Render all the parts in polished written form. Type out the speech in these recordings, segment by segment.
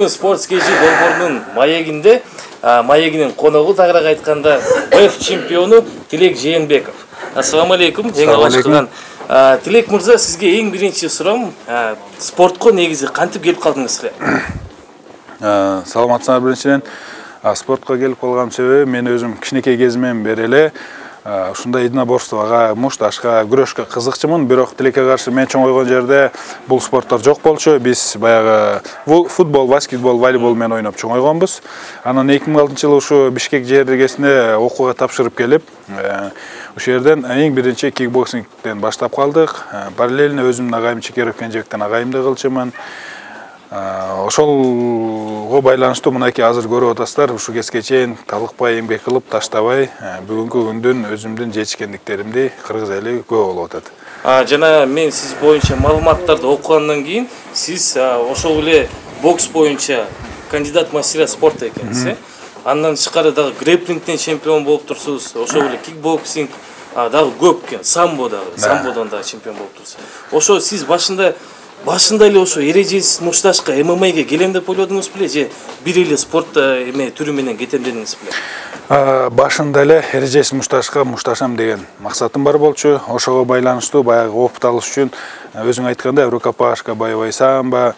Спорт кеши Долбоордун маегинин коногу тагыраак айтканда БФ чемпиону Тилек Жээнбеков. Ассаламу алейкум. Эң алгачкыдан Тилек мырза, сизге эң биринчи суроом, спортко негизи кантип келип калдыңыз эле? Саламатсыздар. Биринчиден спортко келип калган себеби мен өзүм кичинекей кезимден бери эле ушундай единоборствого, мушташка, күрөшкө кызыкчумун. Бирок Тилекке каршы мен чоңойгон жерде бул спорттор жок болчу. Биз баягы футбол, баскетбол, волейбол менен ойноп чоңойгонбуз. Анан 2006-жылы ушу Бишкек жергесине окууга тапшырып келип, ушул жерден эң биринчи кикбоксингден баштап калдык. Параллельно өзүмдүн агайым Чекеров Кенжебектен агайымды кылчумун. Ошолго байланыштуу мынакей азыр көрүп атасыздар, ушу кеске чейин талыкпай эмгек кылып таштабай бүгүнкү күндүн өзүмдүн жетишкендиктеримди кыргыз эли көп болуп атат. Жана мен сиз боюнча маалыматтарды окугандан кийин сиз ошол эле бокс боюнча кандидат мастера спорта экенсиз. Андан тышкары дагы грэпплингден чемпион болуп турсуз. Ошол эле кикбоксинг дагы көп экен, самбодон дагы чемпион болуп турсуз. Ошо сиз башында эле ошо эрежесиз мушташка ММАга келем деп ойлодуңуз беле, же бир эле спорт түрү менен кетем дедиңиз беле? Башында эле эрежесиз мушташам деген максатым бар болчу. Ошого байланыштуу баягы опыт алыш үчүн өзүң айткандай рукопашка, боевой самбо,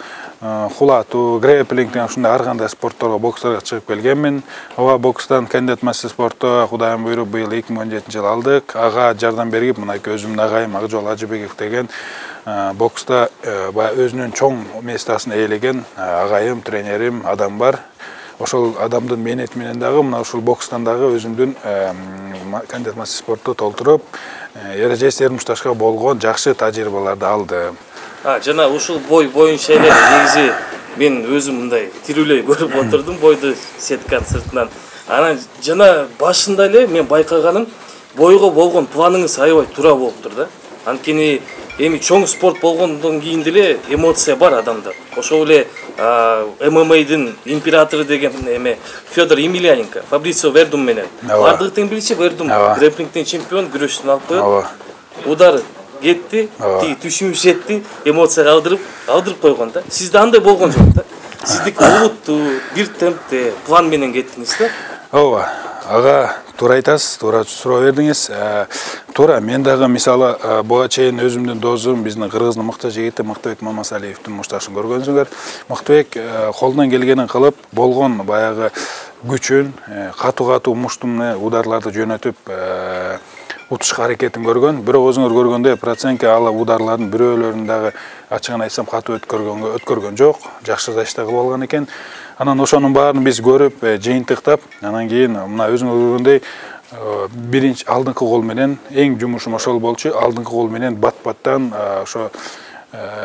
хулату, грэпплинг деген ушундай ар кандай спортторго, бокстарга чыгып келгенмин. Ага бокстан кандидат мастер спорта Кудайым буйруп быйыл 2017-жылы алдык. Ага жардам бергип, мынакей өзүмдүн агайым Акжол Ажыбеков деген бокста өзүнүн чоң местасын ээлеген агайым, тренерим адам бар. Ошол адамдын мээнети менен дагы мына ушул бокстан дагы өзүмдүн кандидат мастер спорту толтуруп, эрежесиз мушташка болгон жакшы тажрыйбаларды алдым. Жана ушул бой боюнча эле негизи мен өзүм мындай тирүүлөй көрүп отурдум бойду сетканын сыртынан. Анан жана башында эле мен байкаганым бойго болгон планыңыз аябай туура болуптур да. Анткени эми чоң спорт болгондон кийин деле эмоция бар адамда. Ошол эле ММАдын императору деген Федор Емельяненко, Фабрицио Вердум менен. Бардыгы тең билчи, Вердум грэпплингден чемпион, күрөштөн алып коет. Удар кетти, түшүмүш жетти, эмоцияга алдырып койгон да. Сизде андай болгон жок да. Сиздики улуттуу, бир темпте, план менен кеттиңиз да. Ооба, ага туура айтасыз, туура суроо бердиңиз. Туура, мен дагы мисалы буга чейин өзүмдүн досум, биздин кыргыздын мыкты жигити Мыктыбек Мамасалиевдин мушташын көргөнсүңөр. Мыктыбек колунан келгенин кылып, болгон баягы күчүн, катуу муштумны ударларды жөнөтүп утушка аракетин көргөн. Бирок өзүңөр көргөндөй процентке ал ударлардын бирөөлөрүн дагы ачыгын айтсам катуу өткөргөн жок. Жакшы ташта кылып алган экен. Анан ошонун баарын биз көрүп, жыйынтыктап, анан кийин мына өзүңөр көргөндөй биринчи алдыңкы кол менен эң жумушум ошол болчу. Алдыңкы кол менен бат-баттан ошо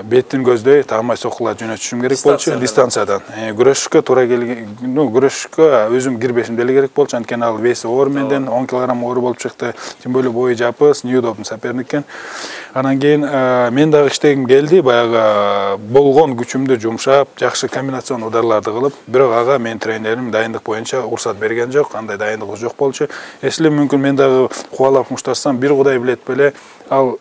беттин көздөй таамай соккулар жөнөтүшүм керек болчу дистанциядан. Күрөшкө туура келген, күрөшкө өзүм кирбешим деле керек болчу, анткени ал веси оор менден 10 кг оор болуп чыкты. Тем более бою жапыз, неудобный соперник экен. Анан кийин мен дагы иштегим келди, баягы болгон күчүмдү жумшап, жакшы комбинацион ударларды кылып, бирок ага мен тренерим дайындык боюнча уруксат берген жок, андай дайындыгы жок болчу. Эсли мүмкүн мен дагы кубалап мушташсам, бир кудай билет беле, ал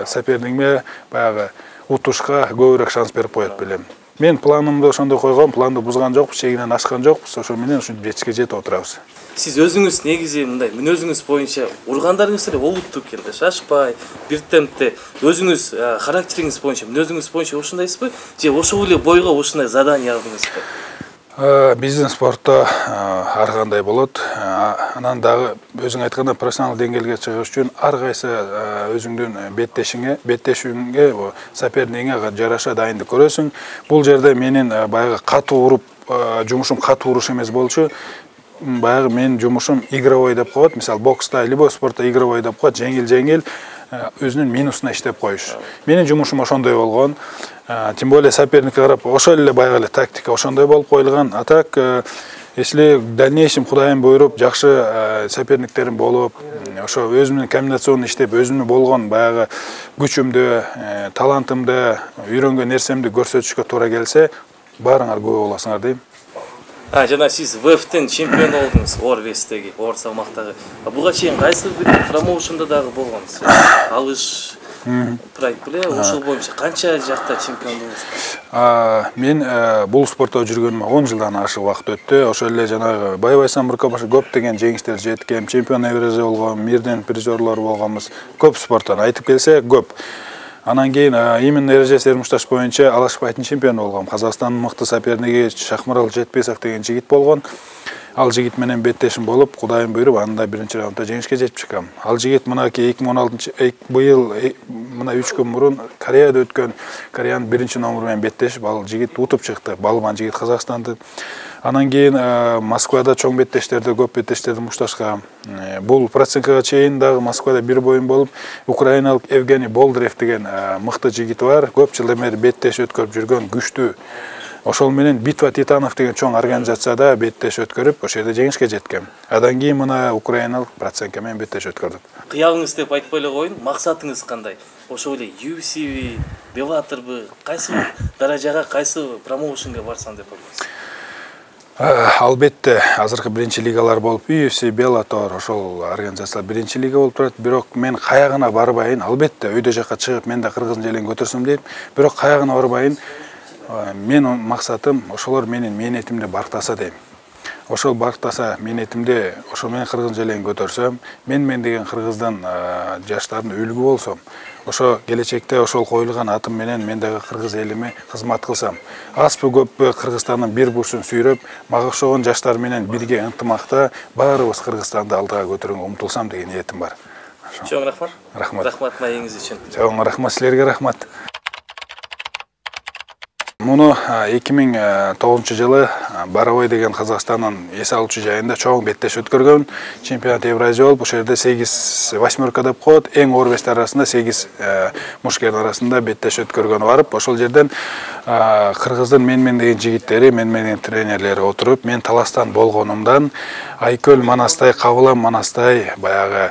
соперниктме баягы утушка көбүрөөк шанс берип коет белем. Мен планымды ошондой койгом, планды бузган жокпуз, чегинен ашкан жокпуз, ошо менен ушул жетишке жетип отурабыз. Сиз өзүңүз негизи мындай мүнөзүңүз боюнча ургандарыңыз эле олуттуу экен да, шашпай, бир темпте өзүңүз характериңиз боюнча, мүнөзүңүз боюнча ушундайсызбы? Же ошол эле бойго ушундай задание алдыңызбы? Биздин спортто ар кандай болот. Анан дагы өзүң айткандай профессионал деңгээлге чыгыш үчүн ар кайсы өзүңдүн беттешүүңө, сопернигиңе жараша дайындык көрөсүң. Бул жерде менин баягы катуу уруп, жумушум катуу уруш эмес болчу. Баягы менин жумушум игровой деп коет. Мисалы бокста, любой спортта игровой деп коет, жеңил өзүнүн минусуна иштеп коюш. Менин жумушум ошондой болгон. Тем более соперникке карап ошол эле баягы эле тактика ошондой болуп коюлган. А так, если в дальнейшем Кудайым буйруп жакшы соперниктерим болуп, ошо өзүмдүн комбинационун иштеп, өзүмдүн болгон баягы күчүмдү, талантымды, үйрөнгөн нерсемди көрсөтүшкө туура келсе, баарыңар күбө болосуңар дейм. Жана сиз ВФТен чемпион болдуңуз, оор вестеги, оор салмактагы. Буга чейин кайсы бир промоушнда дагы болгонсуз? Алыш прайд беле, ошол боюнча канча жакта чемпиондугуңуз? Мен бул спортто жүргөнүмө 10 жылдан ашык убакыт өттү. Ошол эле жанагы Байбай Самбурко башы көптөгөн жеңиштерге жеткем, чемпион Евразия болгом, мирден призерлор болгонбуз. Көп спорттон айтып келсе көп. Анан кийин именно эрежеси эрмушташ боюнча Алашбайдын чемпиону болгом. Казакстандын мыкты соперниги Шахмарал Жетпесов деген жигит болгон. Ал жигит менен беттешим болуп, Кудайым буйруп, анда биринчи раундда жеңишке жетип чыккам. Ал жигит мынакей 2016 быйыл мына 3 күн мурун Кореяда өткөн Кореянын биринчи номеру менен беттешип, ал жигит утуп чыкты. Балбан жигит Казакстанды. Анан кийин Москвада чоң беттештерде көп беттештерди мушташкам. Бул проценткага чейин дагы Москвада бир боюн болуп, украиналык Евгений Болдырев деген мыкты жигит бар. Көп жылдан бери беттеш өткөрүп жүргөн күчтүү. Ошол менен Битва титанов деген чоң организацияда беттеш өткөрүп, ошол жерде жеңишке жеткем. Адан кийин мына украиналык процентка менен беттеш өткөрдүк. Кыялыңыз деп айтпай эле коеюн, максатыңыз кандай? Ошол эле UFC, Bellatorбы, кайсы даражага, кайсы промоушенге барсам деп ойлойсуз? Албетте, азыркы биринчи лигалар болуп, UFC, Bellator, ошол организациялар биринчи лига болуп турат. Бирок мен каягына барбайын, албетте өйдө жакка чыгып, мен да кыргыздын желин көтөрсөм дейм. Бирок каягына барбайын. Мен максатым ошолор менин мээнетимди барктаса дейм. Ошол барктаса мээнетимди ошол менен кыргыз желин көтөрсөм, мен деген кыргыздын жаштарына үлгү болсом, ошо келечекте ошол коюлган атым менен мен дагы кыргыз элиме кызмат кылсам, азбы көппү Кыргызстандын бир бурчун сүйрөп, мага окшогон жаштар менен бирге ынтымакта баарыбыз Кыргызстанды алдыга көтөрүүгө умтулсам деген ниетим бар. Чоң рахмат. Рахмат. Рахмат маегиңиз үчүн. Чоң рахмат, силерге рахмат. Муну 2009 жылы Барабай деген Казакстандын эс алуучу жайында чоң беттеш өткөргөн. Чемпионат Евразия болуп, ошол жерде 8 восьмерка деп коет. Эң оор бештер арасында 8 мушкердин арасында беттеш өткөргөнү барып, ошол жерден кыргыздын мен деген жигиттери, мен деген тренерлери отуруп, мен таластан болгонумдан Айкөл Манастай, Кабылан Манастай баягы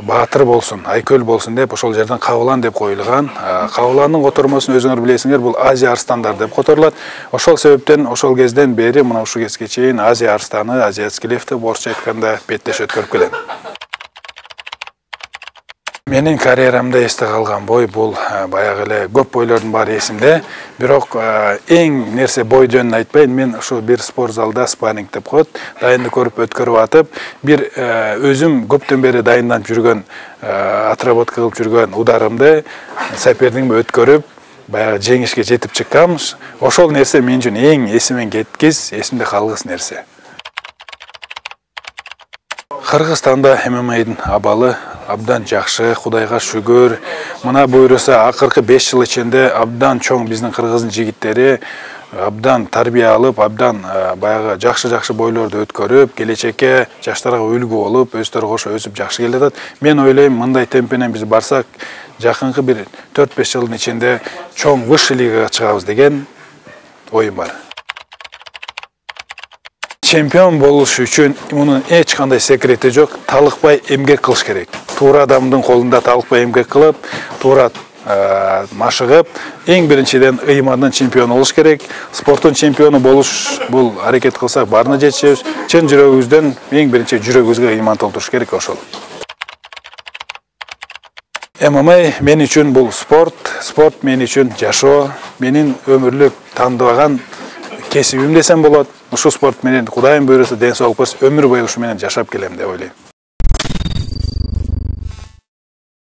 Баатыр болсун, Айкөл болсун деп ошол жерден Кабылан деп коюлган. Кабыландын котормосун өзүңөр билесиңер, бул Азия арстандар деп которулат. Ошол себептен ошол кезден бери мына ушул кезге чейин Азия арстаны, азиатский лев деп орусча айтканда беттеш өткөрүп келем. Менин карьерамда эсте калган бой бул баягы эле көп бойлордун баары эсимде. Бирок эң нерсе бой жөнүн айтпайын, мен ушул бир спорт залда спарринг деп коет, дайындык көрүп өткөрүп атып, бир өзүм көптөн бери дайынданып жүргөн, отработка кылып жүргөн ударымды сопернингиме өткөрүп, баягы жеңишке жетип чыккам. Ошол нерсе мен үчүн эң эсимен кеткис, эсимде калгыс нерсе. Кыргызстанда ММА'дын абалы абдан жакшы, Кудайга шүгүр. Мына буйруса акыркы 5 жыл ичинде абдан чоң биздин кыргыздын жигиттери абдан тарбия алып, абдан баягы жакшы бойлорду өткөрүп, келечекке жаштарга үлгү болуп, өздөрү кошо өсүп жакшы келатат. Мен ойлойм, мындай темп менен биз барсак, жакынкы бир 4-5 жылдын ичинде чоң высший лигага чыгабыз деген оюм бар. Чемпион болуш үчүн мунун эч кандай секрети жок, талыкпай эмгек кылыш керек. Туура адамдын колунда талыкпай эмгек кылып, туура машыгып, эң биринчиден ыймандын чемпиону болуш керек. Спорттун чемпиону болуш бул аракет кылсак баарына жетишебиз. Чын жүрөгүбүздөн эң биринчи жүрөгүбүзгө ыйман толтуруш керек ошол. ММА мен үчүн бул спорт мен үчүн жашоо, менин өмүрлүк тандабаган кесибим десем болот. Ушул спорт менен Кудайым буйруса ден соолук берсе, өмүр бою ушу менен жашап келем деп ойлойм.